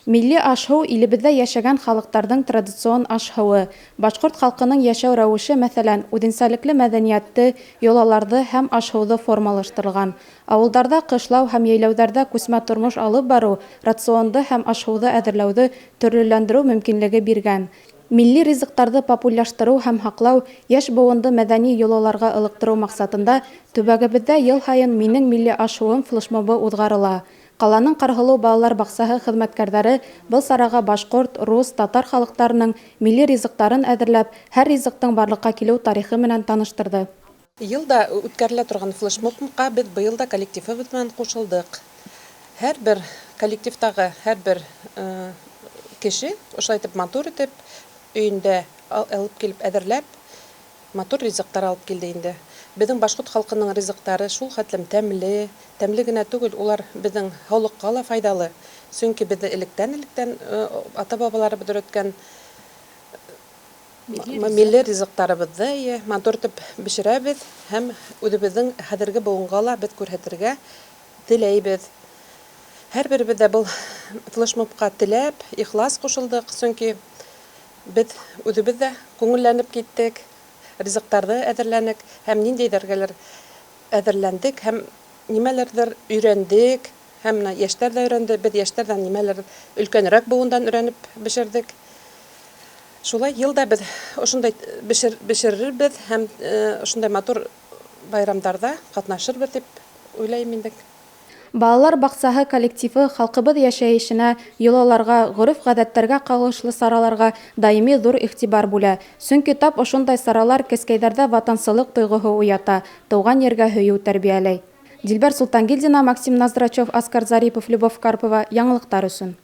Милли аш-һыу илебездә яшәгән халыктарның традицион аш-һыуы. Башҡорт халҡының йәшәү рәүеше, мәҫәлән, үҙенсәлекле мәҙәниәтте, йолаларҙы һәм аш-һыуҙы формалаштырған. Ауылдарҙа ҡышлау һәм йәйләүҙәрҙә күсмә тормош алып барыу рационды һәм аш-һыуҙы әҙерләүҙе төрлөләндереү мөмкинлеге биргән. Милли ризыҡтарҙы популярлаштырыу һәм һаҡлау, йәш быуынды мәҙәни йолаларға ылыҡтырыу маҡсатында төбәгебеҙҙә йыл һайын «Минең милли аш-һыуым» флешмобы уҙғарыла. Ҡаланың Ҡарһылыу балалар баҡсаһы хеҙмәткәрҙәре был сараға башҡорт, рус, татар халыҡтарының милли ризыҡтарын әҙерләп, һәр ризыҡтың барлыҡҡа килеү тарихы менән таныштырҙы. Йылда үткәрелә торған флешмобҡа беҙ быйыл да коллективыбыҙ менән ҡушылдыҡ. Һәр бер коллективтағы һәр бер кеше ошолай итеп матур итеп өйөндә алып килеп әҙерләп, матур ризыҡтар алып килде инде. Беҙҙең башҡорт халҡының ризыҡтары шул хәтлем тәмле, тәмле генә түгел, улар беҙҙең һаулыҡҡа ла файҙалы. Сөнки беҙҙе электән ата-бабаларыбыҙ өйрәткән милли ризыҡтарыбыҙҙы матур итеп бешерәбеҙ һәм үҙебеҙҙең хәҙерге быуынға ла беҙ күрһәтергә теләйбеҙ. Һәр беребеҙ ҙә был флешмобҡа теләп, ихлас ҡушылдыҡ, сөнки беҙ үҙебеҙ ҙә күңелләнеп киттек, ризыҡтарҙы әҙерләнек һәм ниндәйҙәргәлер әҙерләндек һәм нимәләрҙер өйрәндек һәм йәштәр ҙә өйрәнде, беҙ йәштәрҙән нимәлер өлкәнерәк быуындан өйрәнеп бешерҙек. Шулай йылда беҙ ошондай бешерербеҙ һәм ошондай матур байрамдарҙа ҡатнашырбыҙ дип уйлайым инде. Балалар баҡсаһы коллективы халҡыбыҙ йәшәйешенә, йолаларға, ғөрөф-ғәҙәттәргә ҡағылышлы сараларға даими ҙур иғтибар бүлә. Сөнки тап ошондай саралар кескәйҙәрҙә ватансылыҡ тойғоһо уята, тыуған ергә һөйөү тәрбиәләй. Дилбәр Султангилдина, Максим Ноздрачев, Оскар Зарипов, Любовь Карпова. Яңылыҡтар өсөн.